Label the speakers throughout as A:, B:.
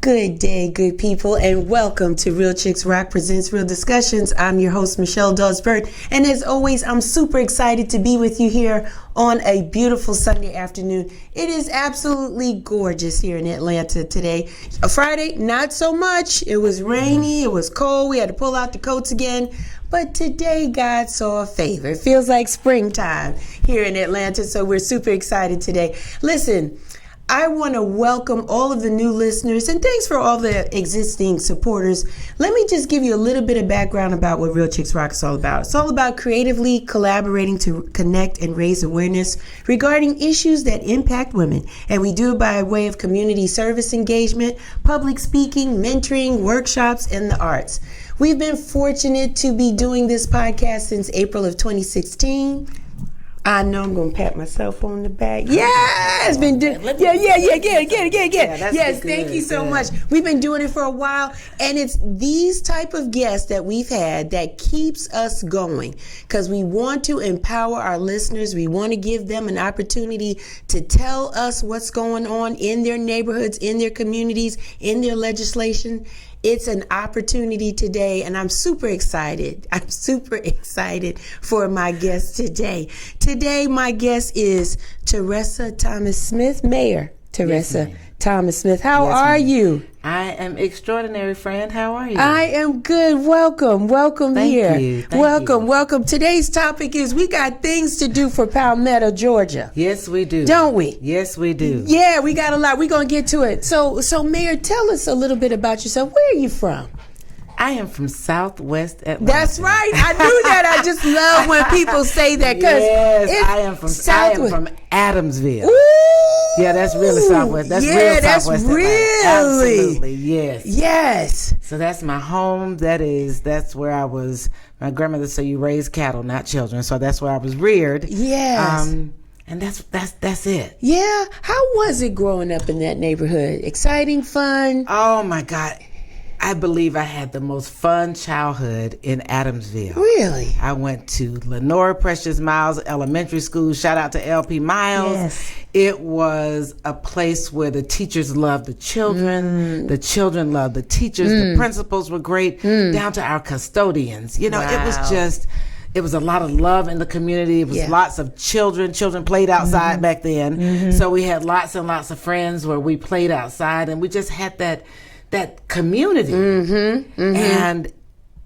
A: Good day, good people, and welcome to Real Chicks Rock Presents Real Discussions. I'm your host, Michelle Dawes-Burt, and as always, I'm super excited to be with you here on a beautiful Sunday afternoon. It is absolutely gorgeous here in Atlanta today. Friday, not so much. It was rainy, it was cold, we had to pull out the coats again. But today, God saw a favor. It feels like springtime here in Atlanta, so we're super excited today. Listen, I want to welcome all of the new listeners, and thanks for all the existing supporters. Let me just give you a little bit of background about what Real Chicks Rock is all about. It's all about creatively collaborating to connect and raise awareness regarding issues that impact women. And we do it by way of community service engagement, public speaking, mentoring, workshops, and the arts. We've been fortunate to be doing this podcast since April of 2016. I know I'm gonna pat myself on the back. Yeah, it's been doing. Get it. Yes, thank you so much. We've been doing it for a while, and it's these type of guests that we've had that keeps us going, because we want to empower our listeners. We want to give them an opportunity to tell us what's going on in their neighborhoods, in their communities, in their legislation. It's an opportunity today, and I'm super excited. I'm super excited for my guest today. Today, my guest is Teresa Thomas-Smith, Mayor Teresa Thomas-Smith. How are you?
B: I am extraordinary, friend. How are you?
A: I am good. Welcome here.
B: Thank you.
A: Welcome. Today's topic is we got things to do for Palmetto, Georgia.
B: Yes, we do.
A: Don't we?
B: Yes, we do.
A: Yeah, we got a lot. We're going to get to it. So Mayor, tell us a little bit about yourself. Where are you from?
B: I am from Southwest Atlanta.
A: That's right. I knew that. I just love when people say that, because
B: I am from Adamsville.
A: Ooh,
B: yeah, that's really Southwest. That's real Southwest
A: really.
B: Absolutely, yes.
A: Yes.
B: So that's my home. That's where I was. My grandmother said you raise cattle, not children. So that's where I was reared.
A: Yes.
B: And that's it.
A: Yeah. How was it growing up in that neighborhood? Exciting, fun?
B: Oh my God. I believe I had the most fun childhood in Adamsville.
A: Really?
B: I went to Lenore Precious Miles Elementary School. Shout out to LP Miles.
A: Yes.
B: It was a place where the teachers loved the children. The children loved the teachers. The principals were great, down to our custodians. You know,
A: Wow.
B: It was a lot of love in the community. It was lots of children. Children played outside back then. So we had lots and lots of friends where we played outside, and we just had that community. And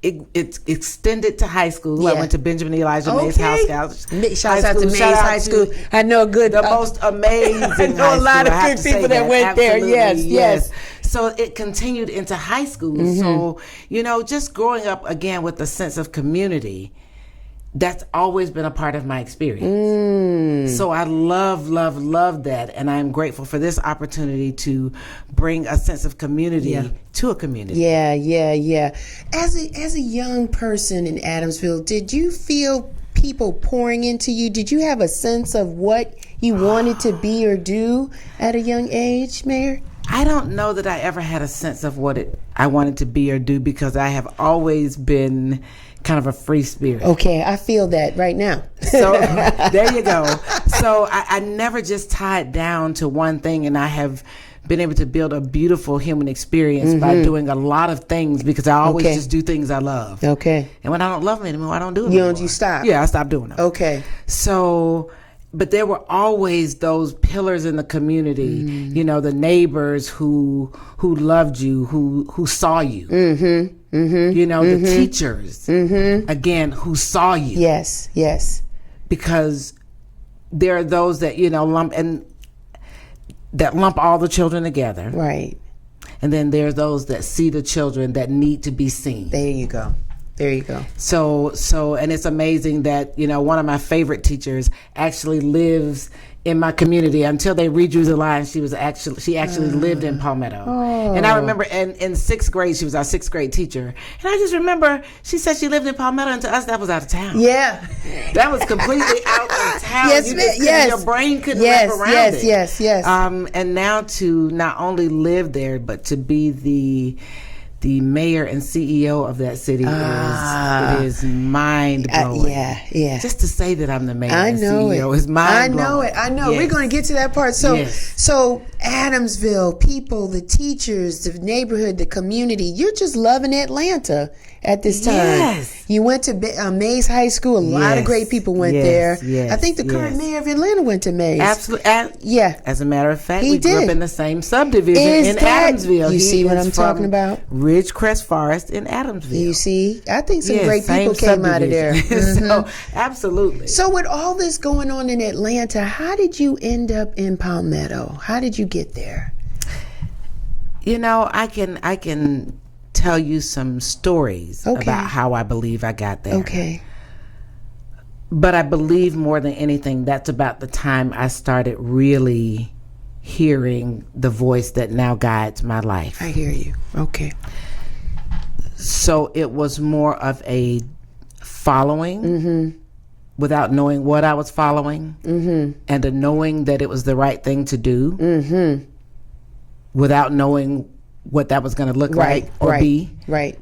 B: it extended to high school. Yeah. I went to Benjamin Elijah Mays House Scouts.
A: Shout out to Mays High School. I know the
B: most amazing
A: I know a lot of good people that went there. Yes.
B: So it continued into high school. So, just growing up again with a sense of community, that's always been a part of my experience. So I love that, and I'm grateful for this opportunity to bring a sense of community to a community.
A: Yeah. As a young person in Adamsville, did you feel people pouring into you? Did you have a sense of what you wanted to be or do at a young age, Mayor?
B: I don't know that I ever had a sense of what I wanted to be or do, because I have always been kind of a free spirit.
A: Okay, I feel that right now.
B: So there you go. So I never just tied down to one thing, and I have been able to build a beautiful human experience by doing a lot of things, because I always just do things I love.
A: Okay.
B: And when I don't love them anymore, I don't do them anymore.
A: You stop?
B: Yeah, I stopped doing them.
A: Okay.
B: So, but there were always those pillars in the community, the neighbors who loved you, who saw you. The teachers, again, who saw you.
A: Yes.
B: Because there are those that, lump all the children together.
A: Right.
B: And then there's those that see the children that need to be seen.
A: There you go.
B: So, and it's amazing that, one of my favorite teachers actually lives in my community. Until they redrew the line, she actually lived in Palmetto. And I remember in sixth grade, she was our sixth grade teacher. And I just remember she said she lived in Palmetto, and to us that was out of town.
A: Yeah.
B: That was completely out of town. Your brain couldn't wrap around it.
A: Yes.
B: And now to not only live there, but to be the mayor and CEO of that city is mind blowing.
A: Yeah.
B: Just to say that I'm the mayor and CEO is mind blowing.
A: I know it. We're going to get to that part. So Adamsville people, the teachers, the neighborhood, the community. You're just loving Atlanta at this time.
B: Yes.
A: You went to Mays High School. A lot of great people went there.
B: Yes,
A: I think the current mayor of Atlanta went to Mays.
B: Absolutely.
A: Yeah.
B: As a matter of fact,
A: He
B: we grew
A: did.
B: up in the same subdivision in
A: that-
B: Adamsville.
A: you
B: He
A: see what
B: is
A: I'm
B: from
A: talking about?
B: Ridgecrest Forest in Adamsville.
A: You see, I think some
B: Yes,
A: great
B: same
A: people came out of there.
B: subdivision.
A: Mhm.
B: So, absolutely.
A: So with all this going on in Atlanta, how did you end up in Palmetto? How did you get there?
B: You know, I can tell you some stories
A: Okay.
B: about how I believe I got there.
A: Okay.
B: But I believe more than anything, that's about the time I started really hearing the voice that now guides my life.
A: I hear you. Okay.
B: So it was more of a following without knowing what I was following, and a knowing that it was the right thing to do without knowing what that was going to look like or be.
A: Right.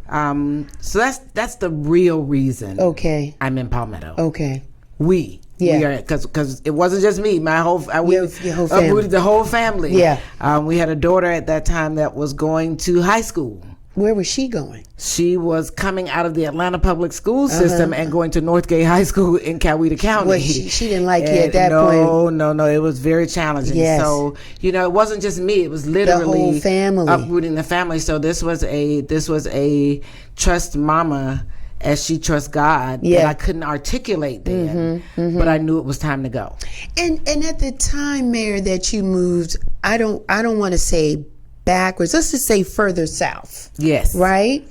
B: So that's the real reason
A: Okay.
B: I'm in Palmetto.
A: Okay.
B: We are, because it wasn't just me. My whole
A: Your whole family.
B: uprooted the whole family.
A: Yeah.
B: We had a daughter at that time that was going to high school.
A: Where was she going?
B: She was coming out of the Atlanta public school system and going to Northgate High School in Coweta County.
A: Well, she didn't like you
B: And
A: at that point.
B: No, it was very challenging.
A: Yes.
B: So, it wasn't just me. It was literally
A: whole family.
B: uprooting the family. So this was a trust mama as she trusts God that I couldn't articulate then, but I knew it was time to go.
A: And at the time, Mayor, that you moved, I don't want to say backwards. Let's just say further south.
B: Yes.
A: Right?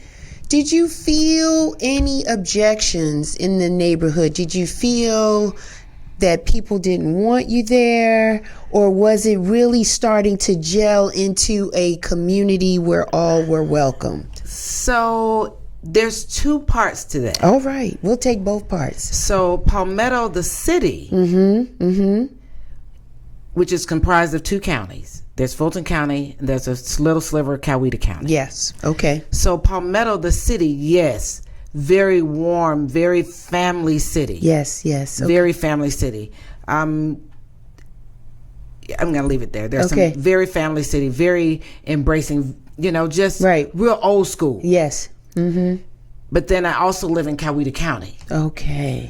A: Did you feel any objections in the neighborhood? Did you feel that people didn't want you there? Or was it really starting to gel into a community where all were welcomed?
B: So there's two parts to that.
A: All right. We'll take both parts.
B: So Palmetto, the city, which is comprised of two counties. There's Fulton County, and there's a little sliver of Coweta County.
A: Yes. Okay.
B: So Palmetto, the city, yes, very warm, very family city.
A: Yes. Okay.
B: Very family city. I'm going to leave it there. There's
A: Okay.
B: some very family city, very embracing, just real old school.
A: Yes.
B: But then I also live in Coweta County.
A: Okay.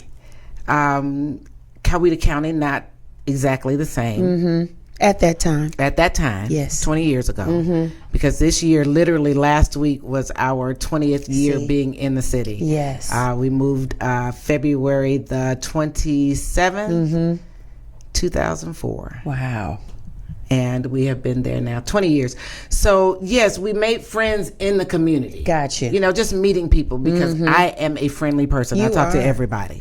B: Coweta County, not exactly the same.
A: At that time.
B: At that time,
A: Yes.
B: 20 years ago, because this year, literally last week, was our 20th year being in the city.
A: Yes.
B: We moved February the 27th, 2004.
A: Wow.
B: And we have been there now 20 years. So, yes, we made friends in the community.
A: Gotcha.
B: Just meeting people, because I am a friendly person. I talk to everybody.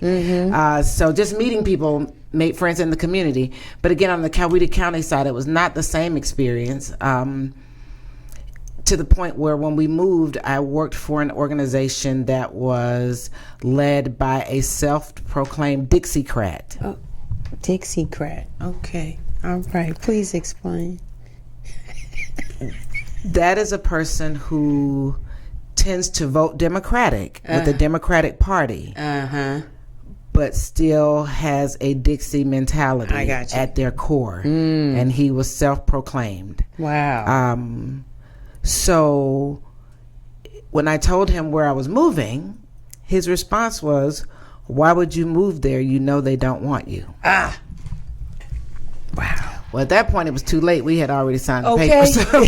B: So just meeting people, made friends in the community. But again, on the Coweta County side, it was not the same experience. To the point where when we moved, I worked for an organization that was led by a self-proclaimed Dixiecrat.
A: Oh, Dixiecrat. Okay. All right. Please explain.
B: That is a person who tends to vote Democratic with the Democratic Party. But still has a Dixie mentality at their core. And he was self-proclaimed.
A: Wow.
B: So when I told him where I was moving, his response was, "Why would you move there? You know they don't want you."
A: Wow.
B: Well, at that point, it was too late. We had already signed the papers. So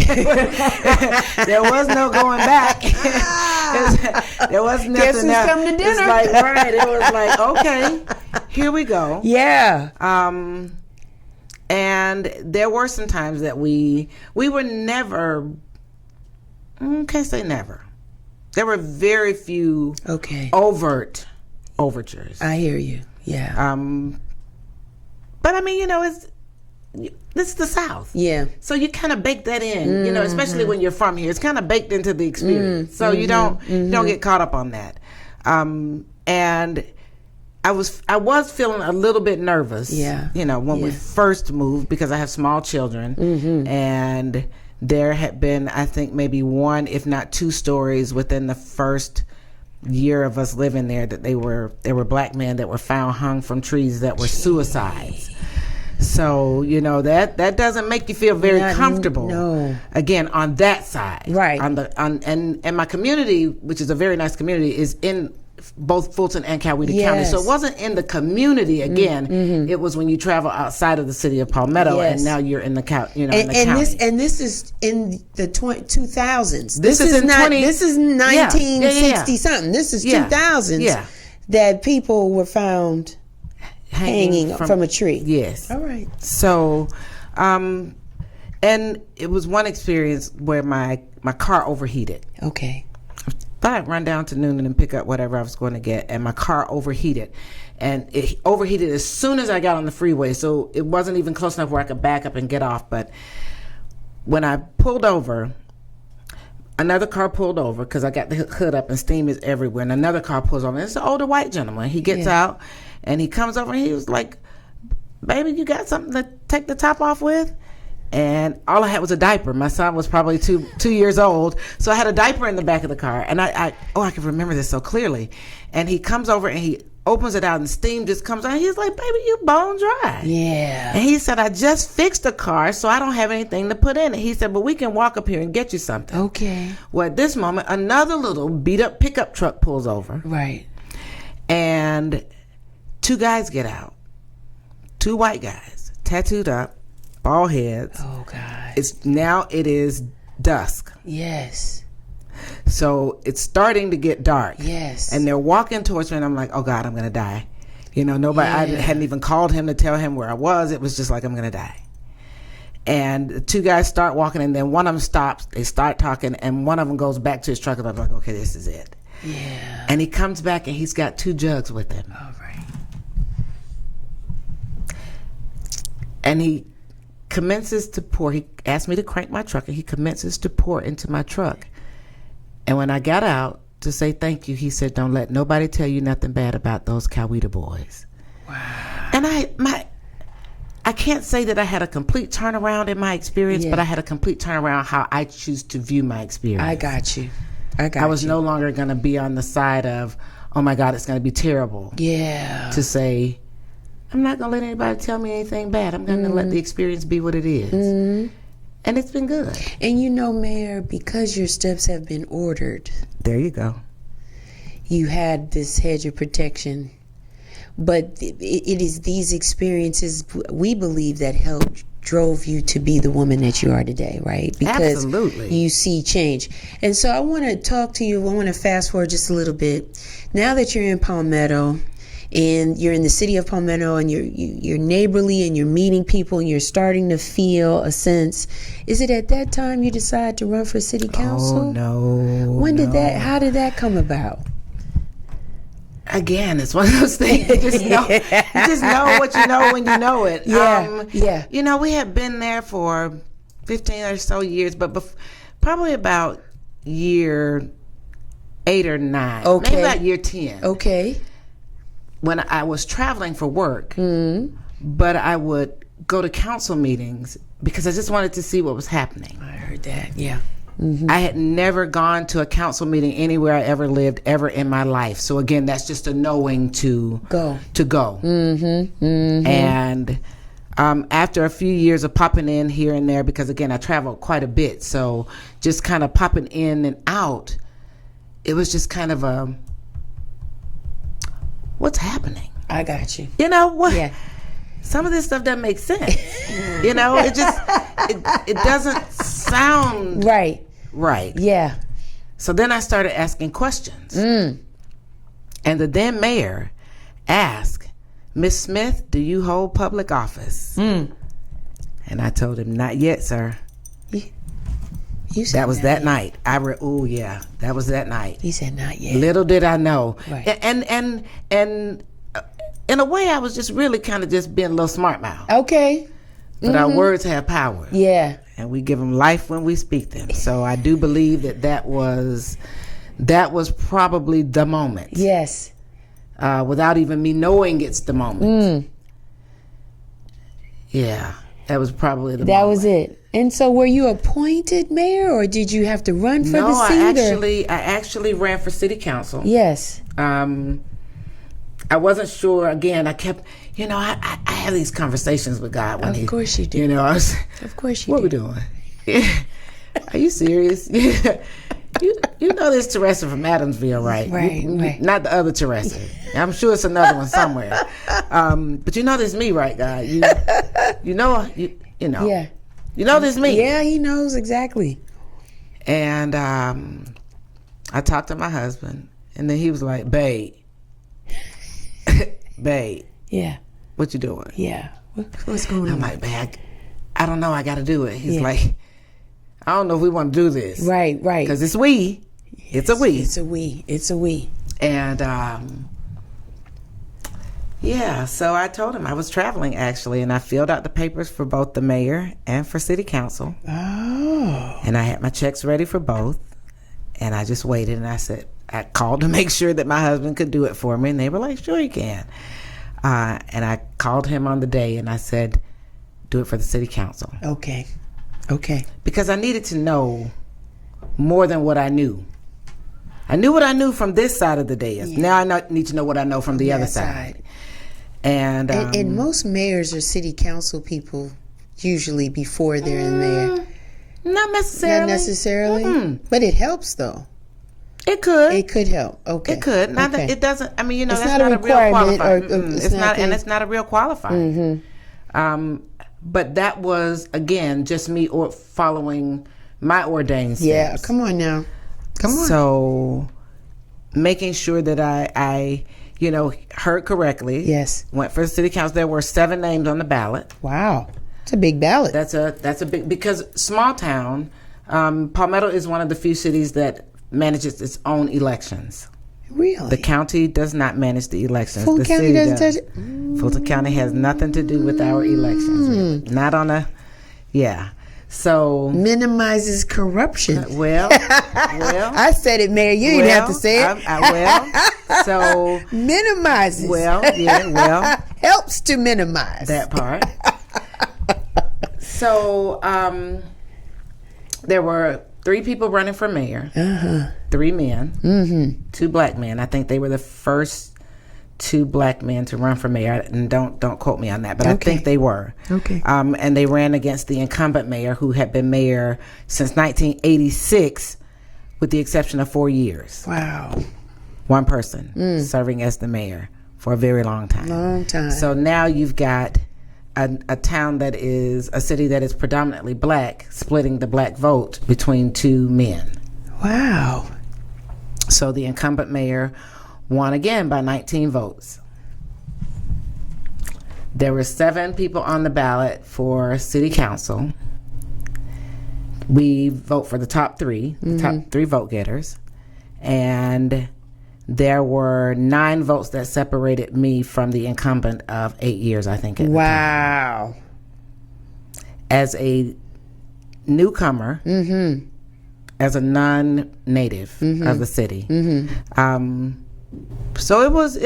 B: there was no going back. There was nothing.
A: Guess who's coming to dinner?
B: It's like, right. It was like, okay, here we go.
A: Yeah.
B: And there were some times that we were never, can't say never. There were very few overt overtures.
A: I hear you. Yeah.
B: But I mean, this is the South.
A: Yeah.
B: So you kind of bake that in, especially when you're from here. It's kind of baked into the experience. So you don't get caught up on that. And I was feeling a little bit nervous.
A: Yeah.
B: When we first moved, because I have small children, and there had been, I think, maybe one, if not two, stories within the first year of us living there that there were black men that were found hung from trees that were suicides. So, that doesn't make you feel very comfortable.
A: No.
B: Again, on that side.
A: Right.
B: And my community, which is a very nice community, is in both Fulton and Coweta County. So it wasn't in the community again. It was when you travel outside of the city of Palmetto, and now you're in the county.
A: This is in the 2000s.
B: This is
A: 1960 something. This is 2000s.
B: Yeah.
A: That people were found hanging from a tree.
B: Yes.
A: All right.
B: So, and it was one experience where my car overheated.
A: Okay.
B: I'd run down to Noonan and pick up whatever I was going to get, and my car overheated. And it overheated as soon as I got on the freeway, so it wasn't even close enough where I could back up and get off. But when I pulled over, another car pulled over because I got the hood up and steam is everywhere, and another car pulls over. And it's an older white gentleman. He gets out, and he comes over, and he was like, "Baby, you got something to take the top off with?" And all I had was a diaper. My son was probably two years old. So I had a diaper in the back of the car. And I can remember this so clearly. And he comes over and he opens it out and steam just comes out. He's like, "Baby, you bone dry."
A: Yeah.
B: And he said, "I just fixed the car, so I don't have anything to put in it." He said, "But we can walk up here and get you something."
A: Okay.
B: Well, at this moment, another little beat up pickup truck pulls over.
A: Right.
B: And two guys get out. Two white guys, tattooed up. Bald heads.
A: Oh God.
B: It is dusk.
A: Yes.
B: So it's starting to get dark.
A: Yes.
B: And they're walking towards me, and I'm like, "Oh God, I'm gonna die." Nobody. I hadn't even called him to tell him where I was. It was just like, I'm gonna die. And the two guys start walking, and then one of them stops. They start talking, and one of them goes back to his truck, and I'm like, "Okay, this is it."
A: Yeah.
B: And he comes back, and he's got 2 jugs with him.
A: All right.
B: And he commences to pour. He asked me to crank my truck, and he commences to pour into my truck. And when I got out to say thank you, he said, "Don't let nobody tell you nothing bad about those Coweta boys."
A: Wow.
B: And I can't say that I had a complete turnaround in my experience, but I had a complete turnaround how I choose to view my experience.
A: I got you.
B: I was no longer going to be on the side of, "Oh my God, it's going to be terrible."
A: Yeah.
B: To say, I'm not going to let anybody tell me anything bad. I'm going to let the experience be what it is. Mm-hmm. And it's been good.
A: And Mayor, because your steps have been ordered.
B: There you go.
A: You had this hedge of protection. But it is these experiences, we believe, that drove you to be the woman that you are today, right? Because
B: Absolutely.
A: You see change. And so I want to talk to you. I want to fast forward just a little bit. Now that you're in Palmetto, and you're in the city of Palmetto, and you're neighborly, and you're meeting people, and you're starting to feel a sense. Is it at that time you decide to run for city council?
B: Oh no!
A: How did that come about?
B: Again, it's one of those things. You just know what you know when you know it.
A: Yeah.
B: We had been there for 15 or so years, but probably about year 8 or 9.
A: Okay.
B: Maybe about year 10.
A: Okay.
B: When I was traveling for work, but I would go to council meetings because I just wanted to see what was happening.
A: I heard that, yeah. Mm-hmm.
B: I had never gone to a council meeting anywhere I ever lived, ever in my life. So again, that's just a knowing to go.
A: Mm-hmm. Mm-hmm.
B: And after a few years of popping in here and there, because again, I traveled quite a bit, so just kind of popping in and out, it was just kind of a... What's happening?
A: I got you.
B: You know what?
A: Yeah.
B: Some of this stuff doesn't make sense. It just it doesn't sound
A: right. Yeah.
B: So then I started asking questions. And the then mayor asked, "Miss Smith, do you hold public office?" And I told him, "Not yet, sir."
A: You said
B: that was that night. That was that night.
A: He said not yet.
B: Little did I know.
A: Right.
B: And in a way, I was just really kind of just being a little smart mouth.
A: Okay.
B: But our words have power.
A: Yeah.
B: And we give them life when we speak them. So I do believe that was probably the moment.
A: Yes.
B: Without even me knowing it's the moment. Yeah. That was probably the moment.
A: That was it. And so were you appointed mayor, or did you have to run for the seat?
B: I actually ran for city council.
A: Yes.
B: I I wasn't sure. Again, I kept, I have these conversations with God.
A: Of course you do. Of course you do.
B: What we doing? Are you serious? You know this Teresa from Adamsville, right?
A: Right.
B: Not the other Teresa. I'm sure it's another one somewhere. But you know this me, right, God? You know.
A: Yeah.
B: You know this me.
A: Yeah, he knows exactly.
B: And I talked to my husband, and then he was like, babe.
A: Yeah.
B: What you doing?
A: Yeah. What's going on?
B: I'm like, babe, I don't know. I got to do it. He's like, I don't know if we want to do this.
A: Right.
B: Because it's we. It's a we.
A: It's a we.
B: And, so I told him I was traveling, actually, and I filled out the papers for both the mayor and for city council.
A: Oh.
B: And I had my checks ready for both. And I just waited, and I called to make sure that my husband could do it for me, and they were like, sure you can. And I called him on the day, and I said, do it for the city council.
A: Okay.
B: Because I needed to know more than what I knew. I knew what I knew from this side of the dais. Yeah. Now I need to know what I know from the other side. And
A: most mayors are city council people usually before they're in there.
B: Not necessarily.
A: Not necessarily. Mm-hmm. But it helps though.
B: It could.
A: It could help. Okay.
B: It could. Not that it doesn't. I mean,
A: it's
B: that's
A: not a
B: real
A: qualifier.
B: It's not, and it's not a real qualifier.
A: Mm-hmm.
B: But that was again just me following my ordained steps.
A: Yeah. Come on now. Come on.
B: So making sure that I heard correctly.
A: Yes.
B: Went for the city council. There were 7 names on the ballot.
A: Wow. It's a big ballot.
B: That's a big, because small town, Palmetto is one of the few cities that manages its own elections.
A: Really?
B: The county does not manage the elections.
A: Fulton County doesn't touch it?
B: Fulton County has nothing to do with our elections. Really. Not on So
A: minimizes corruption.
B: Well,
A: I said it, Mayor. You didn't have to say it.
B: So
A: minimizes. Helps to minimize
B: that part. So there were 3 people running for mayor. 3 men, 2 black men. I think they were the first 2 black men to run for mayor. And don't quote me on that, but I think they were.
A: Okay.
B: And they ran against the incumbent mayor, who had been mayor since 1986, with the exception of 4 years.
A: Wow.
B: One person serving as the mayor for a very long time.
A: Long time.
B: So now you've got a town that is a city that is predominantly black, splitting the black vote between 2 men.
A: Wow.
B: So the incumbent mayor won again by 19 votes. There were 7 people on the ballot for city council. We vote for the top 3, the top 3 vote getters. And there were 9 votes that separated me from the incumbent of 8 years, I think.
A: Wow.
B: As a newcomer, as a non-native of the city, so it was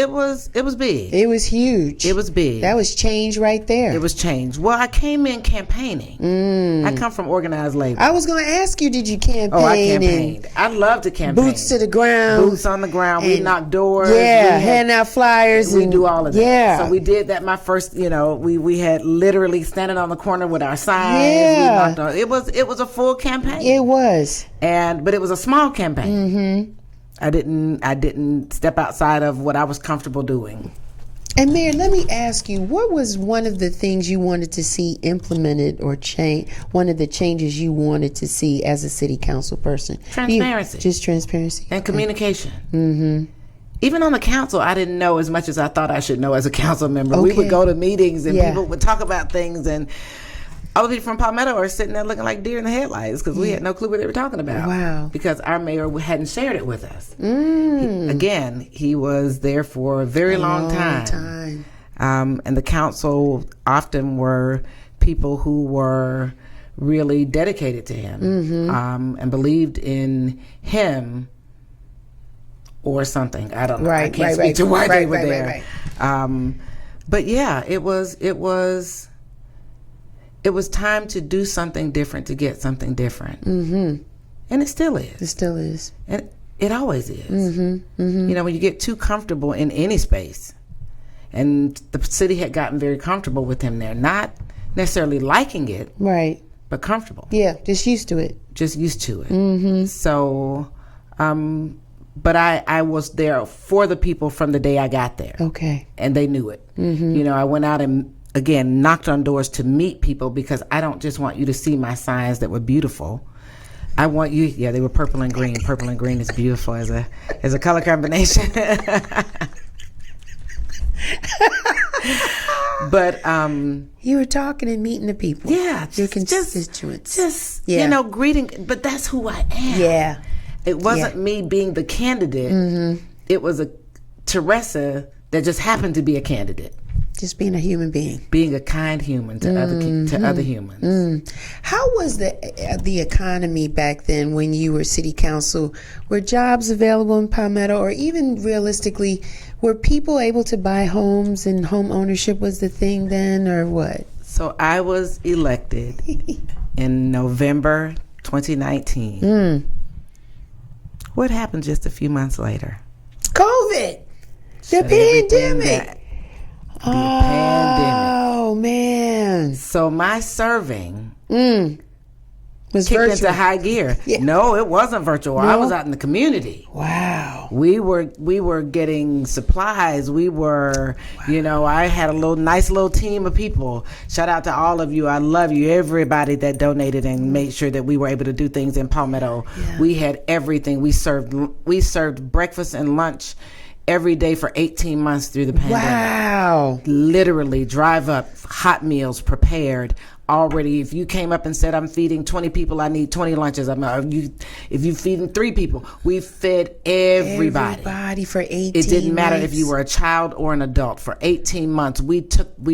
B: big.
A: It was huge.
B: It was big.
A: That was change right there.
B: It was change. Well, I came in campaigning. I come from organized labor.
A: I was going to ask you, did you campaign?
B: Oh, I campaigned. I love to campaign.
A: Boots to the ground.
B: Boots on the ground. We knock doors.
A: Yeah, hand out flyers.
B: We do all of that.
A: Yeah.
B: So we did that my first, we had literally standing on the corner with our signs.
A: Yeah.
B: We knocked on, it was a full campaign.
A: It was.
B: But it was a small campaign. I didn't step outside of what I was comfortable doing.
A: And Mayor, let me ask you, what was one of the things you wanted to see implemented or change? One of the changes you wanted to see as a city council person?
B: Transparency.
A: Just transparency.
B: And communication. Even on the council, I didn't know as much as I thought I should know as a council member. We would go to meetings and people would talk about things, and other people from Palmetto are sitting there looking like deer in the headlights because we had no clue what they were talking about.
A: Wow.
B: Because our mayor hadn't shared it with us. He was there for a very long time. And the council often were people who were really dedicated to him and believed in him or something. I don't know. I can't speak to why they were there. But yeah, it was time to do something different, to get something different. And it still is.
A: It still is.
B: And it always is. When you get too comfortable in any space, And the city had gotten very comfortable with him there. Not necessarily liking it.
A: Right.
B: But comfortable.
A: Yeah, just used to it.
B: Just used to it. So, but I was there for the people from the day I got there.
A: Okay. And
B: they knew it. I went out and, again, knocked on doors to meet people, because I don't just want you to see my signs that were beautiful. I want you, they were purple and green. Purple and green is beautiful as a color combination. But
A: you were talking and meeting the people.
B: Yeah,
A: your constituents.
B: Just greeting. But that's who I am.
A: Yeah,
B: it wasn't me being the candidate. It was a Teresa that just happened to be a candidate.
A: Just being a human being,
B: being a kind human to other humans.
A: How was the economy back then when you were city council? Were jobs available in Palmetto, or even realistically, were people able to buy homes and home ownership was the thing then, or what?
B: So I was elected in November 2019. What happened just a few months later?
A: COVID, the pandemic. Oh, man.
B: So my serving
A: was
B: kicked
A: virtual.
B: into high gear. Yeah. No, it wasn't virtual. No? I was out in the community.
A: Wow.
B: We were getting supplies. We were, I had a nice little team of people. Shout out to all of you. I love you. Everybody that donated and made sure that we were able to do things in Palmetto. Yeah. We had everything. We served breakfast and lunch every day for 18 months through the pandemic.
A: Wow.
B: Literally drive up, hot meals prepared already. If you came up and said, I'm feeding 20 people, I need 20 lunches. If you feeding 3 people, we fed everybody.
A: Everybody for 18 months.
B: It didn't matter if you were a child or an adult. For 18 months, we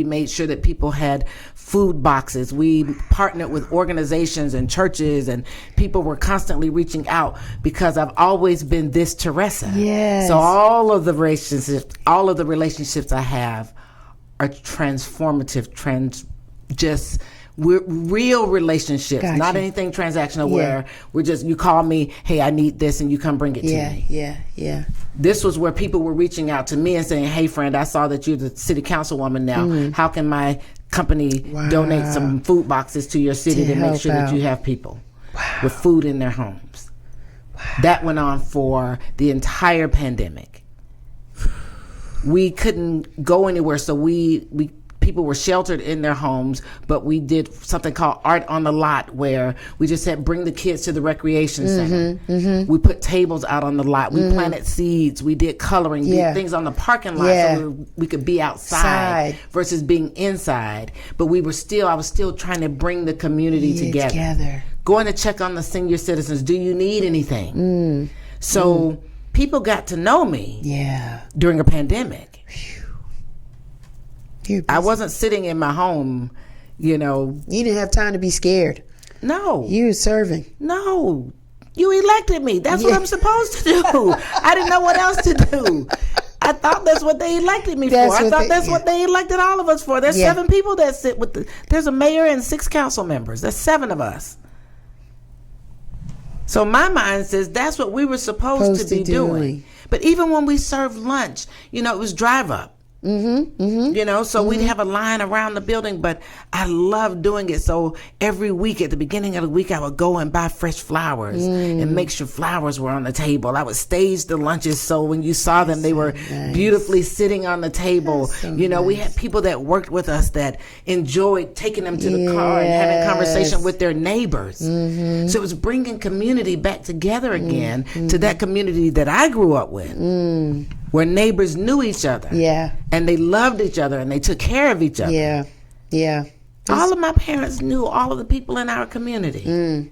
B: made sure that people had food boxes. We partnered with organizations and churches, and people were constantly reaching out, because I've always been this Teresa.
A: Yes.
B: So all of the relationships I have are transformative, we're real relationships, gotcha. Not anything transactional where we're just, you call me, hey, I need this, and you come bring it to me.
A: Yeah.
B: This was where people were reaching out to me and saying, hey, friend, I saw that you're the city councilwoman now. How can my company donate some food boxes to your city to make sure that you have people with food in their homes? That went on for the entire pandemic. We couldn't go anywhere, so people were sheltered in their homes, but we did something called Art on the Lot, where we just said, bring the kids to the recreation center. We put tables out on the lot. We planted seeds. We did coloring. Did things on the parking lot so we could be outside versus being inside. But I was still trying to bring the community together. Going to check on the senior citizens. Do you need anything? So people got to know me during a pandemic. I wasn't sitting in my home, You
A: didn't have time to be scared.
B: No.
A: You were serving.
B: No. You elected me. That's what I'm supposed to do. I didn't know what else to do. I thought that's what they elected me for. I thought that's what they elected all of us for. There's 7 people that sit there's a mayor and 6 council members. There's 7 of us. So my mind says that's what we were supposed to be doing. But even when we served lunch, it was drive up. So we'd have a line around the building, but I loved doing it. So every week, at the beginning of the week, I would go and buy fresh flowers and make sure flowers were on the table. I would stage the lunches so when you saw them, they were beautifully sitting on the table. We had people that worked with us that enjoyed taking them to the car and having conversation with their neighbors. So it was bringing community back together again to that community that I grew up with. Where neighbors knew each other. And they loved each other and they took care of each other. All of my parents knew all of the people in our community.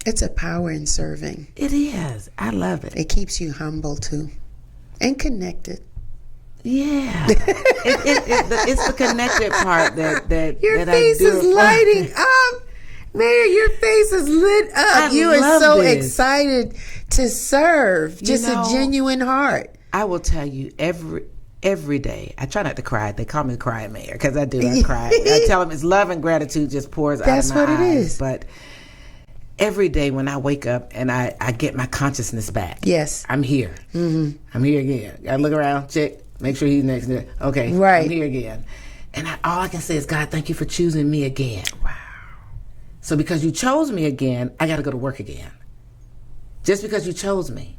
A: It's a power in serving.
B: It is. I love it.
A: It keeps you humble too. And connected.
B: Yeah. It's the connected part that
A: your
B: that
A: face
B: I do.
A: Is lighting up. Mayor, your face is lit up. You are so excited to serve. Just a genuine heart.
B: I will tell you every day. I try not to cry. They call me the crying mayor because I do. I cry. I tell them it's love and gratitude just pours out of my eyes.
A: That's what it is.
B: But every day when I wake up and I get my consciousness back.
A: Yes.
B: I'm here. I'm here again. I look around, check. Make sure he's next. Okay,
A: right.
B: I'm here again. And all I can say is, God, thank you for choosing me again.
A: Wow.
B: So because you chose me again, I got to go to work again. Just because you chose me.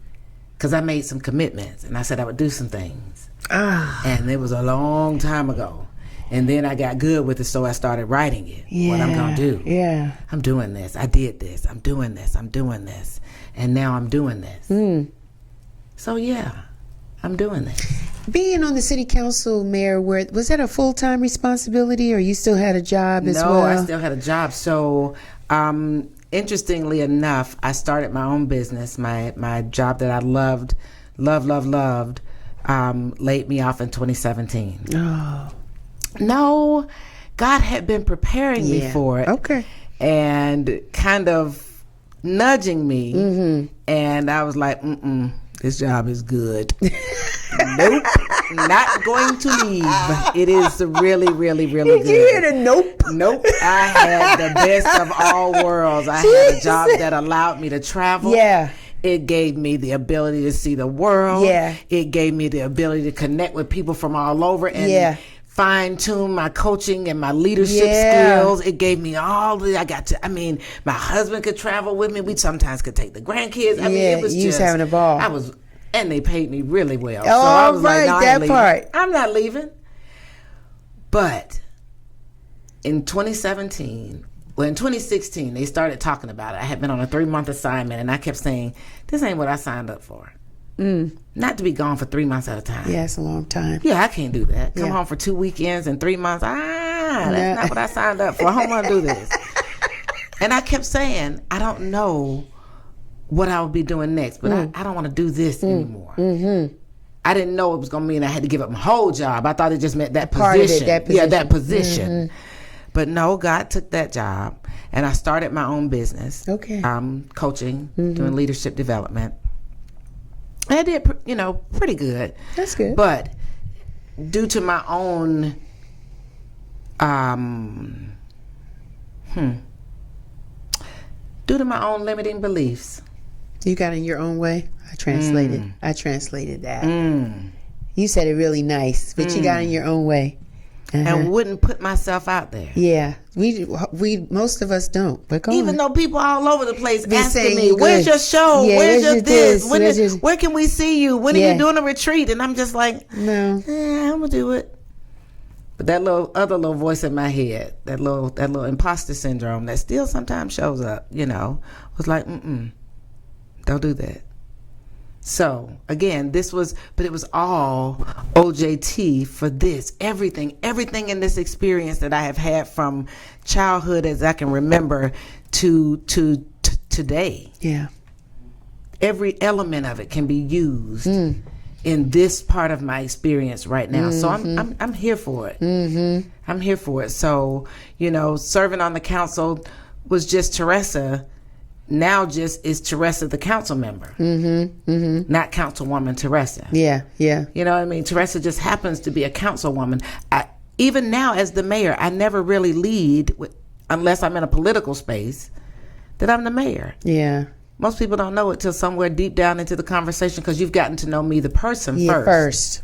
B: Because I made some commitments and I said I would do some things. And it was a long time ago. And then I got good with it, so I started writing it. What I'm going to do.
A: Yeah.
B: I'm doing this. I did this. I'm doing this. I'm doing this. And now I'm doing this. So, yeah, I'm doing this.
A: Being on the city council, Mayor, was that a full-time responsibility or you still had a job as well?
B: No, I still had a job. So, interestingly enough, I started my own business. My job that I loved, laid me off in 2017.
A: Oh.
B: No, God had been preparing me for it.
A: Okay.
B: And kind of nudging me. And I was like, this job is good. Nope, not going to leave. It is really, really, really good.
A: Did you hear the nope?
B: Nope. I had the best of all worlds. I had a job that allowed me to travel.
A: Yeah.
B: It gave me the ability to see the world.
A: Yeah.
B: It gave me the ability to connect with people from all over and fine-tune my coaching and my leadership skills. It gave me all the, my husband could travel with me. We sometimes could take the grandkids. I mean, it was
A: you was having a ball.
B: And they paid me really well.
A: Oh,
B: so I was
A: right,
B: like, no,
A: that part.
B: I'm not leaving. But in 2016, they started talking about it. I had been on a 3-month assignment, and I kept saying, this ain't what I signed up for. Not to be gone for 3 months at a time.
A: Yeah, it's a long time.
B: Yeah, I can't do that. Come home for 2 weekends and 3 months. That's not what I signed up for. I don't want to do this. And I kept saying, I don't know what I would be doing next, but I don't want to do this anymore. I didn't know it was going to mean I had to give up my whole job. I thought it just meant that position.
A: Part of it, that position.
B: Yeah, that position. But no, God took that job, and I started my own business.
A: Okay.
B: Coaching, doing leadership development. I did, pretty good.
A: That's good.
B: But due to my own, limiting beliefs.
A: You got in your own way? I translated that. You said it really nice, but you got in your own way.
B: And wouldn't put myself out there.
A: Yeah, we most of us don't. But
B: even though people all over the place
A: Be
B: asking me, "Where's your show?
A: Yeah,
B: where's your this? Where can we see you? When are you doing a retreat?" And I'm just like,
A: "No,
B: I'm gonna do it." But that other little voice in my head, that little imposter syndrome that still sometimes shows up, was like, don't do that. So again, it was all OJT for this. Everything in this experience that I have had from childhood as I can remember to today. Yeah. Every element of it can be used in this part of my experience right now. So I'm here for it. I'm here for it. So, serving on the council was just Teresa. Now just is Teresa the council member, not Councilwoman Teresa.
A: Yeah.
B: You know what I mean? Teresa just happens to be a councilwoman. Even now as the mayor, I never really lead, unless I'm in a political space, that I'm the mayor. Yeah. Most people don't know it till somewhere deep down into the conversation because you've gotten to know me, the person, first.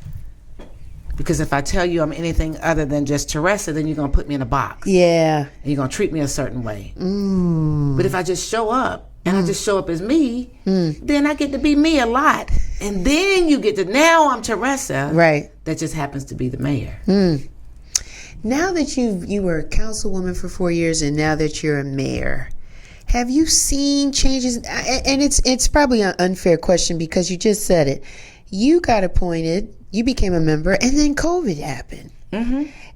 B: Because if I tell you I'm anything other than just Teresa, then you're going to put me in a box. Yeah. And you're going to treat me a certain way. But if I just show up, and I just show up as me, then I get to be me a lot. And then you get to, now I'm Teresa. Right. That just happens to be the mayor.
A: Now that you were a councilwoman for 4 years and now that you're a mayor, have you seen changes? And it's probably an unfair question because you just said it. You got appointed, you became a member, and then COVID happened.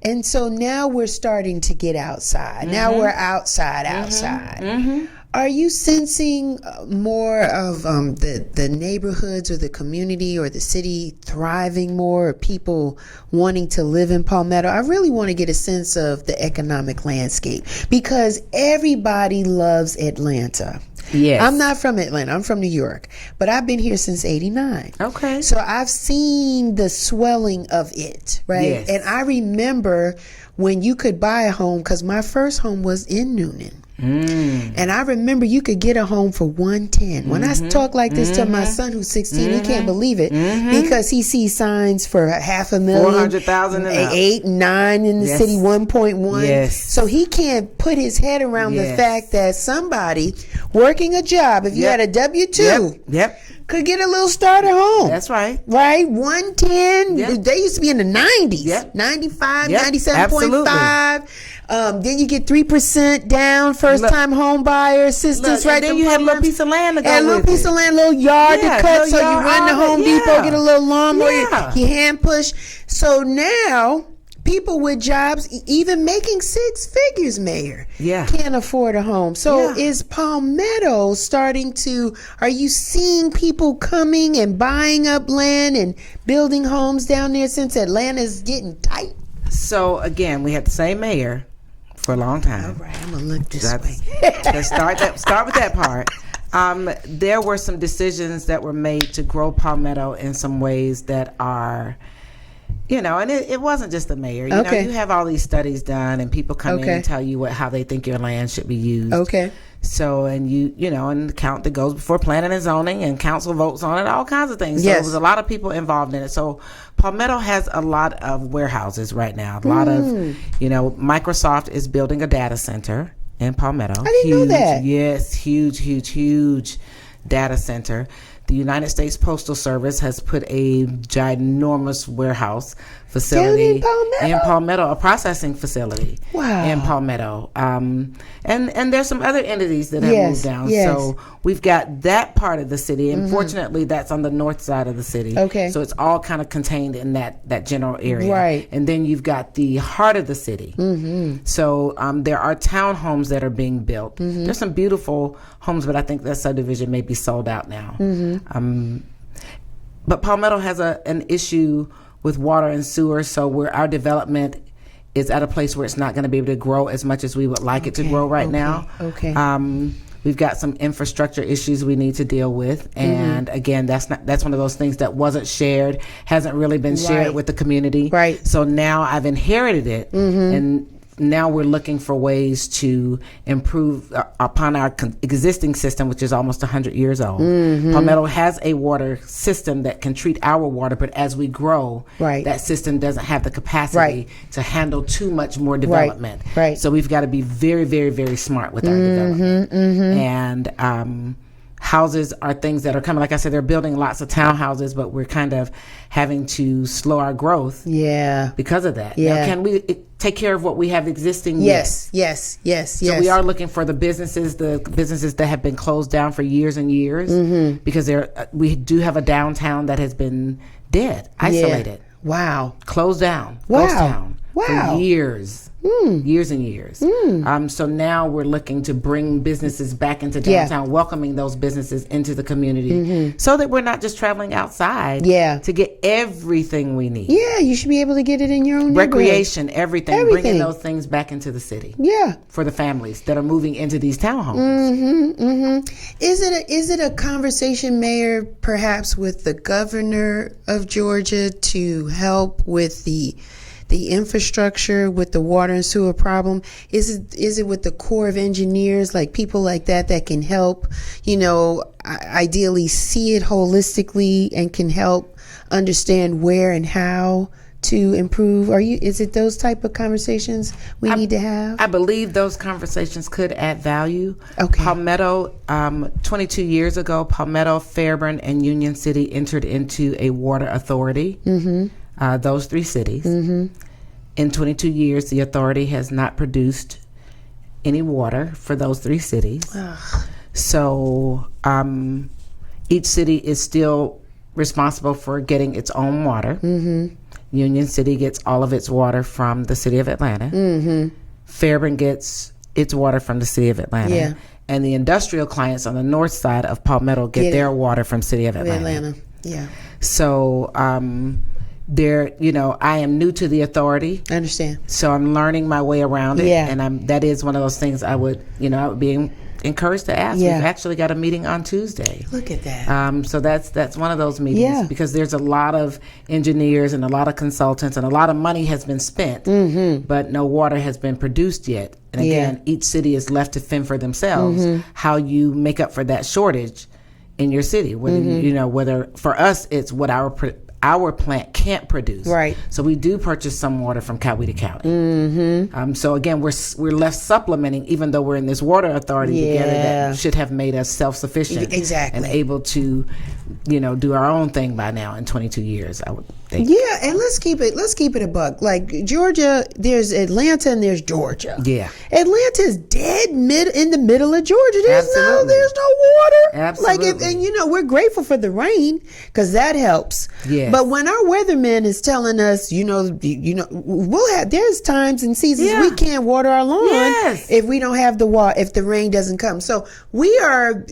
A: And so now we're starting to get outside. Now we're outside. Are you sensing more of the neighborhoods or the community or the city thriving more, or people wanting to live in Palmetto? I really want to get a sense of the economic landscape because everybody loves Atlanta. Yes. I'm not from Atlanta. I'm from New York. But I've been here since 89. Okay. So I've seen the swelling of it, right? Yes. And I remember when you could buy a home, because my first home was in Noonan. And I remember you could get a home for $110. When I talk like this to my son who's 16, he can't believe it because he sees signs for $500,000,
B: 400,000 and up.
A: 8, 9 in the city, 1.1.
B: Yes.
A: So he can't put his head around the fact that somebody working a job, if you had a W-2, could get a little starter home.
B: That's right.
A: Right? 110. They used to be in the 90s. 95, 97.5. Then you get 3% down, first time home buyer assistance. Right?
B: Then you had a little piece of land to go with.
A: A little piece of land, a little yard to cut. So you run to Home Depot, get a little lawnmower, you hand push. So now people with jobs, even making 6 figures, Mayor, can't afford a home. So is Palmetto starting to, are you seeing people coming and buying up land and building homes down there since Atlanta's getting tight?
B: So again, we had the same mayor for a long time.
A: All right, I'm going to look this way.
B: Let's start with that part. There were some decisions that were made to grow Palmetto in some ways that are, and it wasn't just the mayor. You know, you have all these studies done, and people come in and tell you how they think your land should be used. So, and and the count that goes before planning and zoning, and council votes on it, all kinds of things. So there was a lot of people involved in it. So Palmetto has a lot of warehouses right now. A lot of, Microsoft is building a data center in Palmetto.
A: I didn't know that.
B: Yes, huge data center. The United States Postal Service has put a ginormous warehouse facility in Palmetto, a processing facility in Palmetto. And there's some other entities that have moved down. So we've got that part of the city, and fortunately that's on the north side of the city. So it's all kind of contained in that general area. And then you've got the heart of the city. So there are townhomes that are being built. There's some beautiful homes, but I think that subdivision may be sold out now. But Palmetto has an issue with water and sewer, so where our development is at a place where it's not going to be able to grow as much as we would like it to grow right now. We've got some infrastructure issues we need to deal with, and again, that's one of those things that wasn't shared, hasn't really been shared with the community. So now I've inherited it, and now we're looking for ways to improve upon our existing system, which is almost 100 years old. Palmetto has a water system that can treat our water, but as we grow, that system doesn't have the capacity to handle too much more development. So we've got to be very, very, very smart with our development. And houses are things that are coming. Like I said, they're building lots of townhouses, but we're kind of having to slow our growth because of that. Now, can we take care of what we have existing? Yes. So we are looking for the businesses that have been closed down for years and years, because we do have a downtown that has been dead, isolated. Closed down. Ghost town for years. Years and years. So now we're looking to bring businesses back into downtown, welcoming those businesses into the community, so that we're not just traveling outside to get everything we need. You should be able to get it in your own recreation, everything. Bringing those things back into the city. For the families that are moving into these townhomes.
A: Is it a conversation, Mayor, perhaps with the governor of Georgia to help with the infrastructure, with the water and sewer problem? Is it with the Corps of Engineers, like people like that can help, ideally see it holistically and can help understand where and how to improve? Is it those type of conversations we need to have?
B: I believe those conversations could add value. Palmetto, 22 years ago, Palmetto, Fairburn, and Union City entered into a water authority. Those 3 cities. In 22 years, the authority has not produced any water for those 3 cities. So each city is still responsible for getting its own water. Union City gets all of its water from the city of Atlanta. Fairburn gets its water from the city of Atlanta. And the industrial clients on the north side of Palmetto get their water from city of Atlanta. So I am new to the authority.
A: I understand.
B: So I'm learning my way around it.
A: Yeah.
B: And that is one of those things I would be encouraged to ask.
A: Yeah.
B: We've actually got a meeting on Tuesday.
A: Look at that.
B: So that's one of those meetings because there's a lot of engineers and a lot of consultants and a lot of money has been spent, but no water has been produced yet. And again, each city is left to fend for themselves how you make up for that shortage in your city. Whether whether for us it's what our plant can't produce.
A: Right.
B: So we do purchase some water from Coweta County. So again, we're left supplementing, even though we're in this water authority together that should have made us self-sufficient.
A: Exactly.
B: And able to, do our own thing by now in 22 years, I would think.
A: Yeah, and let's keep it a buck. Like Georgia, there's Atlanta and there's Georgia.
B: Yeah.
A: Atlanta's dead in the middle of Georgia. There's no water.
B: Absolutely.
A: We're grateful for the rain because that helps.
B: Yeah.
A: But when our weatherman is telling us, there's times and seasons we can't water our lawn if we don't have the water, if the rain doesn't come. So we are,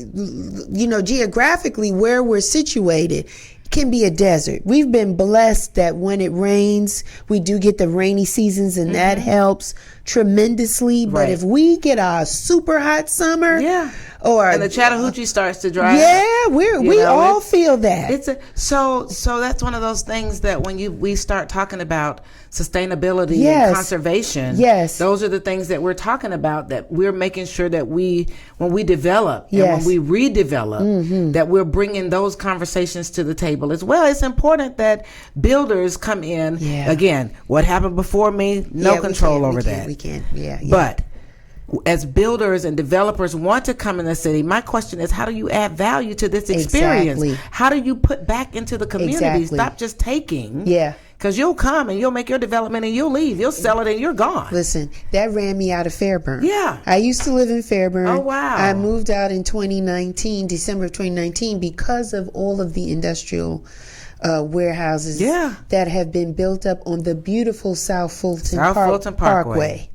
A: geographically where we're situated can be a desert. We've been blessed that when it rains, we do get the rainy seasons and that helps tremendously. But if we get a super hot summer, and
B: the Chattahoochee starts to dry,
A: we all feel that.
B: So that's one of those things that when we start talking about sustainability and conservation, those are the things that we're talking about, that we're making sure that when we develop and when we redevelop, that we're bringing those conversations to the table as well. It's important that builders come in. Again, what happened before me, no control over that.
A: We can.
B: But as builders and developers want to come in the city, my question is, how do you add value to this experience?
A: Exactly.
B: How do you put back into the community?
A: Exactly.
B: Stop just taking.
A: Because
B: you'll come and you'll make your development and you'll leave. You'll sell it and you're gone.
A: Listen, that ran me out of Fairburn.
B: Yeah.
A: I used to live in Fairburn.
B: Oh, wow.
A: I moved out in December of 2019, because of all of the industrial warehouses that have been built up on the beautiful South Fulton Parkway.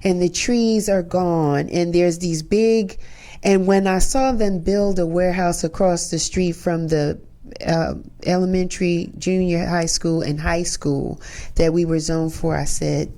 A: And the trees are gone, and there's these big, and when I saw them build a warehouse across the street from the elementary, junior high school, and high school that we were zoned for, I said,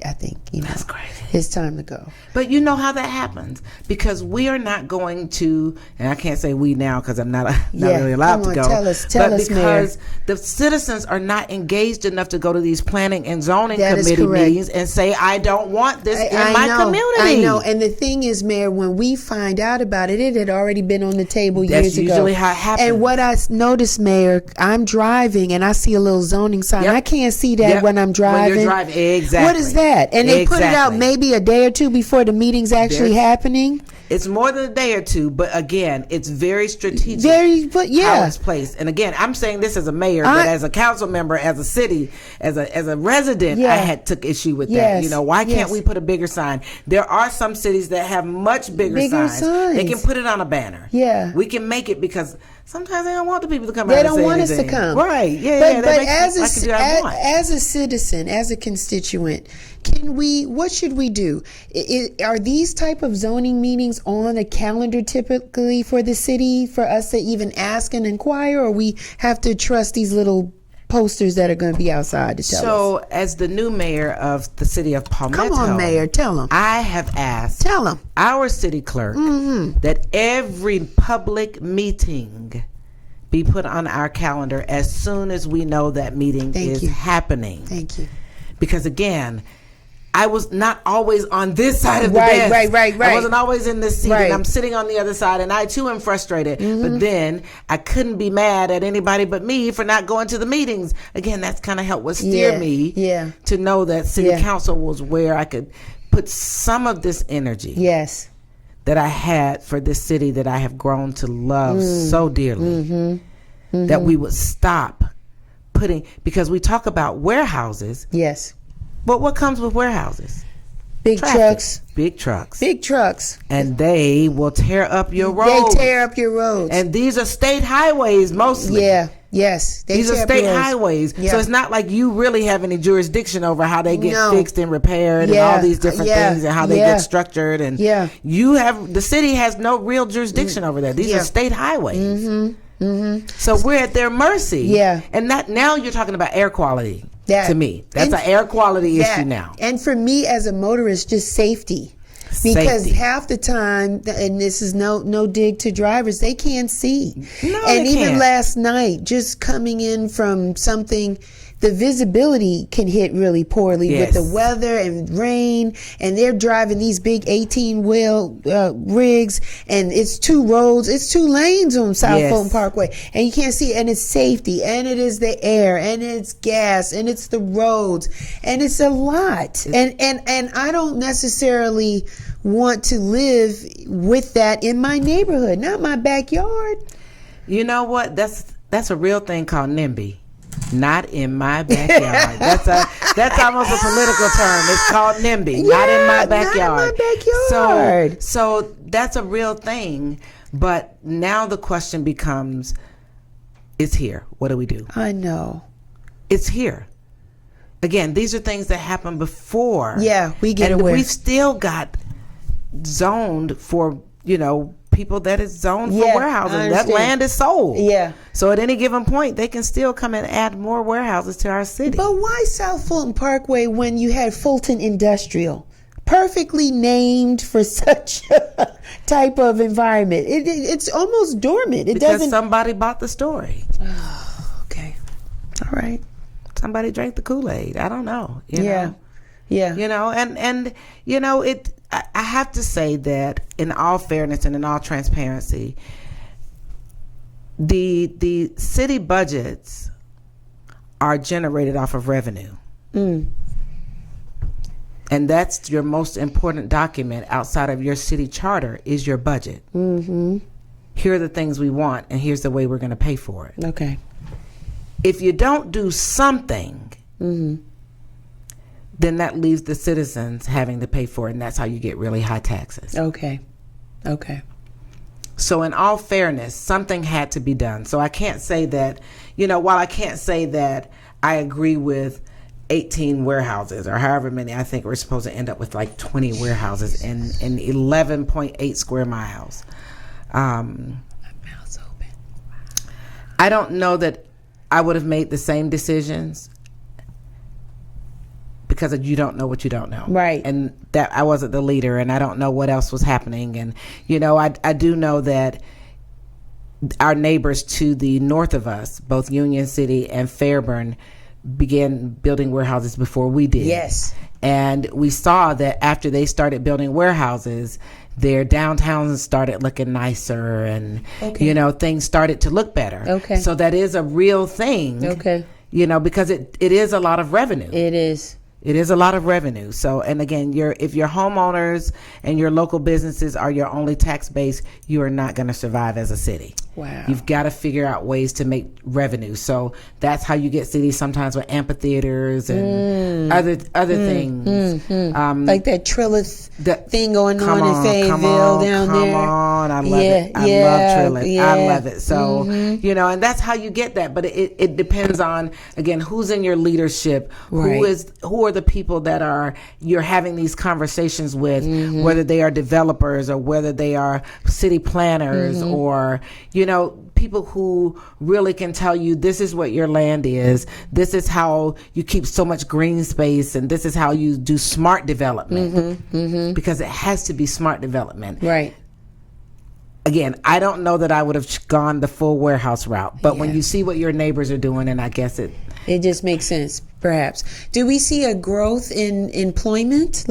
A: I think,
B: that's crazy.
A: It's time to go.
B: But you know how that happens, because we are not going to, and I can't say we now because I'm not really allowed to go.
A: Tell us,
B: because
A: Mayor.
B: the citizens are not engaged enough to go to these planning and zoning committee meetings and say, I don't want this in my community.
A: I know. And the thing is, Mayor, when we find out about it, it had already been on the table years ago.
B: That's usually how it happens.
A: And what I noticed, Mayor, I'm driving and I see a little zoning sign. I can't see that when I'm driving.
B: When you're driving, exactly.
A: What is that? And they put it out maybe a day or two before the meeting's actually happening.
B: It's more than a day or two, but again, it's very strategic. How it's placed. And again, I'm saying this as a mayor, but as a council member, as a city, as a resident, I took issue with that. Why can't we put a bigger sign? There are some cities that have much bigger signs. They can put it on a banner. We can make it, because sometimes they don't want the people to come out and say anything. They don't want us to come. Right.
A: But as a citizen, as a constituent, what should we do? Are these type of zoning meetings on a calendar typically for the city for us to even ask and inquire, or we have to trust these little posters that are going to be outside to tell us?
B: So, as the new mayor of the city of Palmetto,
A: come on, Mayor, tell them.
B: I have asked our city clerk that every public meeting be put on our calendar as soon as we know that meeting is happening.
A: Thank you.
B: Because again, I was not always on this side of the desk. Right. I wasn't always in this seat, and I'm sitting on the other side, and I too am frustrated. But then I couldn't be mad at anybody but me for not going to the meetings. Again, that's kind of helped steer me to know that city council was where I could put some of this energy that I had for this city that I have grown to love so dearly, that we would stop putting, because we talk about warehouses. But what comes with warehouses?
A: Big trucks.
B: Big trucks.
A: Big trucks.
B: And they will tear up your roads.
A: They tear up your roads.
B: And these are state highways mostly.
A: Yes.
B: These are state highways. So it's not like you really have any jurisdiction over how they get fixed and repaired and all these different things and how they get structured. And the city has no real jurisdiction over that. These are state highways. So we're at their mercy.
A: Yeah.
B: And now you're talking about air quality. To me, that's an air quality issue now.
A: And for me as a motorist, just safety. Because half the time, and this is no dig to drivers, they can't see.
B: No,
A: and
B: they
A: even
B: can't.
A: last night, just coming in from something, the visibility can hit really poorly with the weather and rain. And they're driving these big 18-wheel rigs, and it's 2 roads, it's 2 lanes on South Fulton Parkway, and you can't see. And it's safety, and it is the air, and it's gas, and it's the roads, and it's a lot. And I don't necessarily want to live with that in my neighborhood, not my backyard.
B: You know what? That's a real thing called NIMBY. Not in my backyard. That's almost a political term. It's called NIMBY. Not in my backyard.
A: Not in my backyard.
B: So that's a real thing. But now the question becomes, it's here. What do we do?
A: I know.
B: It's here. Again, these are things that happened before.
A: Yeah, we get
B: and
A: aware.
B: We've still got zoned for, people that is zoned for warehousing. That land is sold.
A: Yeah.
B: So at any given point, they can still come and add more warehouses to our city.
A: But why South Fulton Parkway when you had Fulton Industrial? Perfectly named for such a type of environment. It's almost dormant.
B: Because somebody bought the story.
A: Oh, okay. All right.
B: Somebody drank the Kool-Aid. I don't know.
A: Yeah.
B: And I have to say that in all fairness and in all transparency, the city budgets are generated off of revenue. And that's your most important document outside of your city charter is your budget. Here are the things we want, and here's the way we're going to pay for it.
A: Okay.
B: If you don't do something, then that leaves the citizens having to pay for it, and that's how you get really high taxes.
A: Okay.
B: So in all fairness, something had to be done. So I can't say that, while I can't say that I agree with 18 warehouses or however many, I think we're supposed to end up with like 20 warehouses in 11.8 square miles.
A: My mouth's open.
B: I don't know that I would have made the same decisions because you don't know what you don't know.
A: Right.
B: And that I wasn't the leader, and I don't know what else was happening. And, I do know that our neighbors to the north of us, both Union City and Fairburn, began building warehouses before we did.
A: Yes.
B: And we saw that after they started building warehouses, their downtowns started looking nicer, and things started to look better.
A: Okay.
B: So that is a real thing.
A: Okay.
B: Because it is a lot of revenue.
A: It is.
B: It is a lot of revenue. So, and again, if your homeowners and your local businesses are your only tax base, you are not going to survive as a city.
A: Wow.
B: You've got to figure out ways to make revenue. So that's how you get cities sometimes with amphitheaters and other things.
A: Like that Trilith thing going on in Fayetteville down there.
B: Come on. I love it. I love Trilith.
A: Yeah.
B: I love it. So, and that's how you get that. But it depends on, again, who's in your leadership,
A: Right.
B: who are the people that you're having these conversations with, whether they are developers or whether they are city planners or, people who really can tell you this is what your land is, this is how you keep so much green space, and this is how you do smart development, because it has to be smart development.
A: Right.
B: Again, I don't know that I would have gone the full warehouse route, but when you see what your neighbors are doing, and I guess it
A: just makes sense, perhaps. Do we see a growth in employment,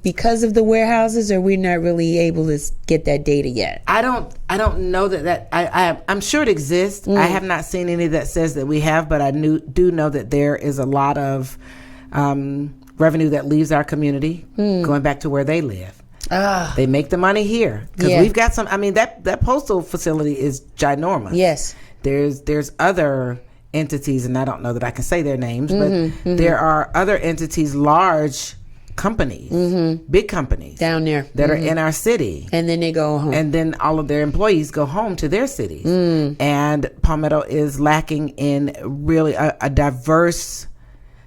A: because of the warehouses, or we're not really able to get that data yet?
B: I don't know that I'm sure it exists. I have not seen any that says that we have, but I do know that there is a lot of revenue that leaves our community going back to where they live. They make the money here because we've got some. I mean, that postal facility is ginormous.
A: Yes.
B: There's other entities, and I don't know that I can say their names, but there are other entities, large companies, big companies
A: down there
B: that are in our city,
A: and then they go home,
B: and then all of their employees go home to their cities. And Palmetto is lacking in really a diverse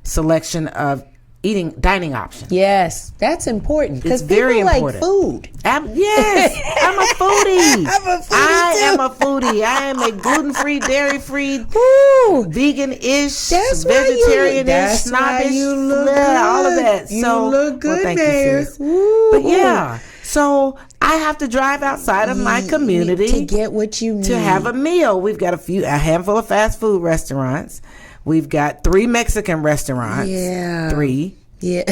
B: selection of dining options.
A: Yes, that's important because
B: It's very
A: people
B: important.
A: like food.
B: Yes, I'm a foodie.
A: I'm a foodie
B: I
A: too.
B: am a foodie. I am a gluten-free, dairy-free,
A: Woo.
B: vegan-ish,
A: That's why
B: vegetarian-ish,
A: that's why
B: snobbish,
A: you look
B: all of
A: good.
B: that.
A: You
B: So,
A: look good,
B: thank
A: Mayor.
B: you, sis.
A: Woo.
B: But yeah, so I have to drive outside of my community
A: to get what you need.
B: to have a meal. We've got a handful of fast food restaurants. We've got 3 Mexican restaurants.
A: Yeah.
B: 3.
A: Yeah.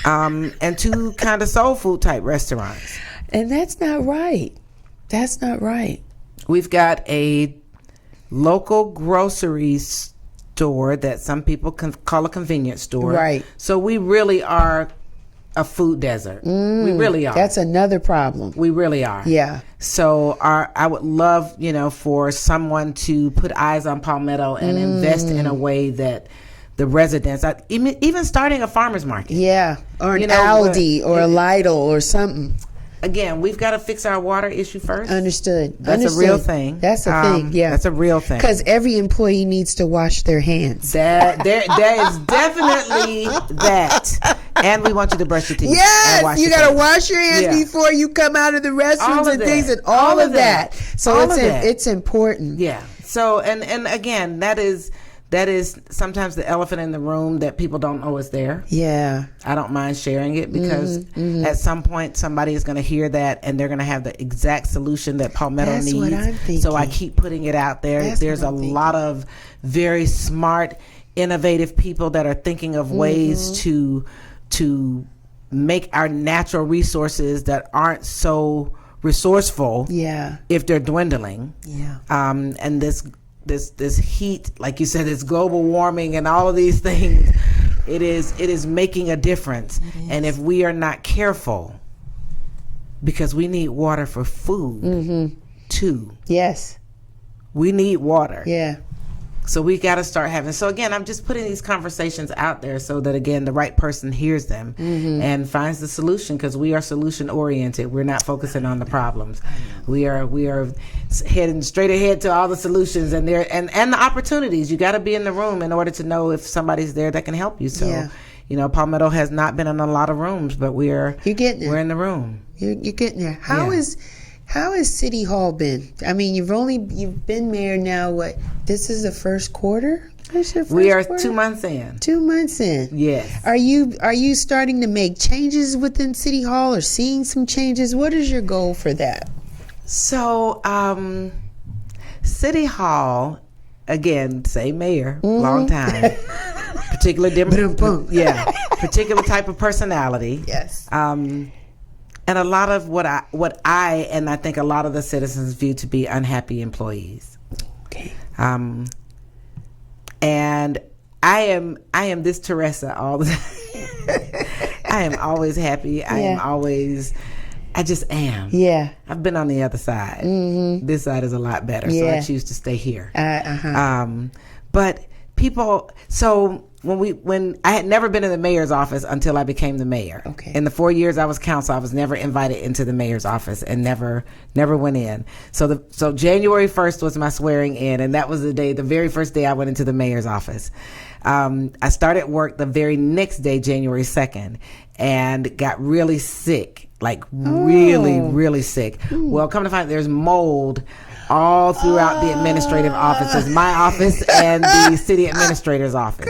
B: And 2 kind of soul food type restaurants.
A: And that's not right. That's not right.
B: We've got a local grocery store that some people can call a convenience store.
A: Right.
B: So we really are a food desert. We really are.
A: That's another problem.
B: We really are.
A: Yeah.
B: So I would love, for someone to put eyes on Palmetto and invest in a way that the residents, even starting a farmer's market.
A: Yeah. Or an
B: You know,
A: Aldi or a Lidl or something.
B: Again, we've got to fix our water issue first.
A: Understood.
B: That's a real thing.
A: That's a thing, yeah.
B: That's a real thing.
A: Because every employee needs to wash their hands.
B: There is definitely that. And we want you to brush your teeth. And
A: Yes,
B: wash
A: you
B: your
A: got to
B: face.
A: wash your hands
B: Yeah.
A: before you come out of the
B: All
A: restrooms
B: of
A: and
B: that.
A: things and all of that. So
B: All of that.
A: it's important.
B: Yeah. So and again, that is sometimes the elephant in the room that people don't know is there.
A: Yeah.
B: I don't mind sharing it because at some point somebody is going to hear that and they're going to have the exact solution that Palmetto
A: That's
B: needs.
A: what I'm thinking.
B: So I keep putting it out there.
A: That's
B: There's
A: what
B: a
A: I'm thinking.
B: lot of very smart, innovative people that are thinking of ways to make our natural resources that aren't so resourceful.
A: Yeah.
B: If they're dwindling.
A: Yeah.
B: And this heat, like you said, this global warming and all of these things, it is making a difference. And if we are not careful, because we need water for food too.
A: Yes.
B: We need water.
A: Yeah.
B: So we got to start having. So again, I'm just putting these conversations out there so that again the right person hears them and finds the solution, because we are solution oriented. We're not focusing on the problems. We are heading straight ahead to all the solutions and the opportunities. You got to be in the room in order to know if somebody's there that can help you. So
A: Yeah.
B: Palmetto has not been in a lot of rooms, but
A: You're getting there.
B: we're in the room.
A: You're getting there. How has City Hall been? I mean, you've been mayor now. What? This is the first quarter. What's your first
B: We are
A: quarter?
B: 2 months in.
A: 2 months in.
B: Yes.
A: Are you starting to make changes within City Hall or seeing some changes? What is your goal for that?
B: So, City Hall, again, same mayor, long time. Particular particular type of personality.
A: Yes.
B: And a lot of what I and I think a lot of the citizens view to be unhappy employees.
A: Okay.
B: And I am this Teresa all the time. I am always happy. I just am.
A: Yeah.
B: I've been on the other side. This side is a lot better, so I choose to stay here. But people, so when I had never been in the mayor's office until I became the mayor.
A: Okay.
B: In the 4 years I was council, I was never invited into the mayor's office and never went in. So January 1st was my swearing in, and that was the very first day I went into the mayor's office. I started work the very next day, January 2nd, and got really sick, really sick. Well, come to find there's mold all throughout the administrative offices, my office and the city administrator's office.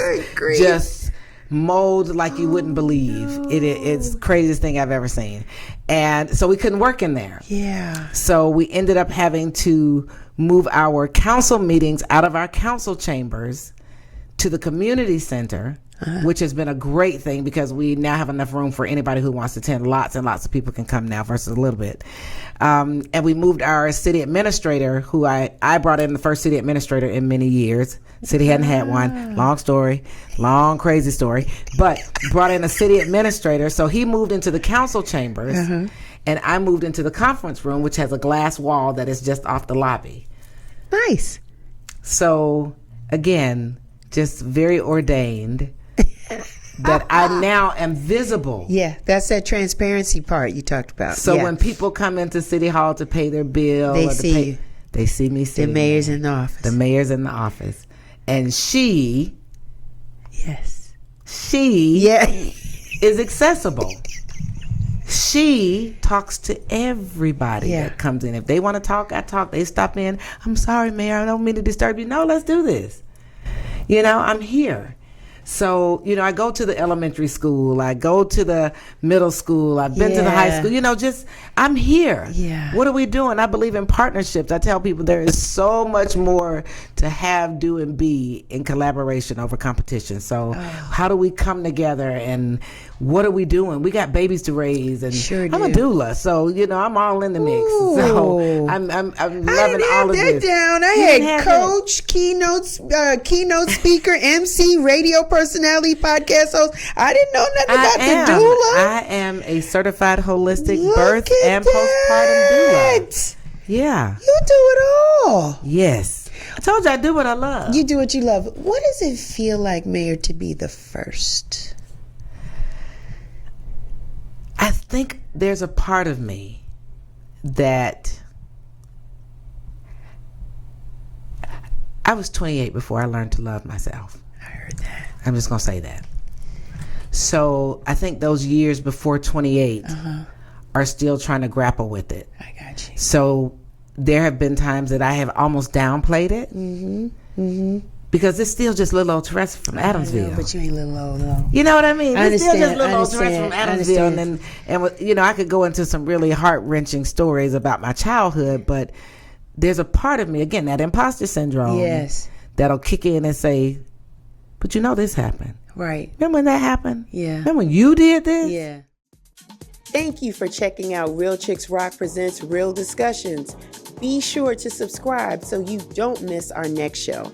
B: Just mold like you wouldn't believe. It's the craziest thing I've ever seen. And so we couldn't work in there.
A: Yeah.
B: So we ended up having to move our council meetings out of our council chambers to the community center, which has been a great thing because we now have enough room for anybody who wants to attend. Lots and lots of people can come now versus a little bit. And we moved our city administrator, who I brought in the first city administrator in many years. City hadn't had one. Long story, long crazy story. But brought in a city administrator. So he moved into the council chambers, and I moved into the conference room, which has a glass wall that is just off the lobby.
A: Nice.
B: So again, just very ordained. That I now am visible.
A: Yeah, that's that transparency part you talked about.
B: So when people come into City Hall to pay their bill,
A: They see you.
B: They see me
A: The
B: sitting
A: mayor's
B: there.
A: in the office.
B: The mayor's in the office, and she She is accessible. She talks to everybody that comes in. If they want to talk, I talk. They stop in. I'm sorry, Mayor. I don't mean to disturb you. No, let's do this. I'm here. So, I go to the elementary school. I go to the middle school. I've been to the high school. I'm here.
A: Yeah.
B: What are we doing? I believe in partnerships. I tell people there is so much more to have, do, and be in collaboration over competition. So how do we come together, and what are we doing? We got babies to raise, and I'm a doula. So, I'm all in the mix.
A: Ooh.
B: So I'm loving all of this.
C: I didn't have that down. I had coach, keynote speaker, MC, radio personality, podcast host. I didn't know nothing about the doula.
B: I am a certified holistic birth and postpartum doula. Yeah.
C: You do it all.
B: Yes. I told you I do what I love.
C: You do what you love. What does it feel like, Mayor, to be the first?
B: I think there's a part of me that I was 28 before I learned to love myself.
C: I heard that.
B: I'm just going to say that. So I think those years before 28 are still trying to grapple with it.
C: I got you.
B: So there have been times that I have almost downplayed it. Because it's still just little old Teresa from Adamsville.
C: Know, but you ain't little old, though.
B: You know what I mean?
C: It's
B: still just little old Teresa from Adamsville. And I could go into some really heart-wrenching stories about my childhood, but there's a part of me, again, that imposter syndrome, that'll kick in and say, but this happened.
C: Right.
B: Remember when that happened?
C: Yeah.
B: Remember when you did this?
C: Yeah.
A: Thank you for checking out Real Chicks Rock Presents Real Discussions. Be sure to subscribe so you don't miss our next show.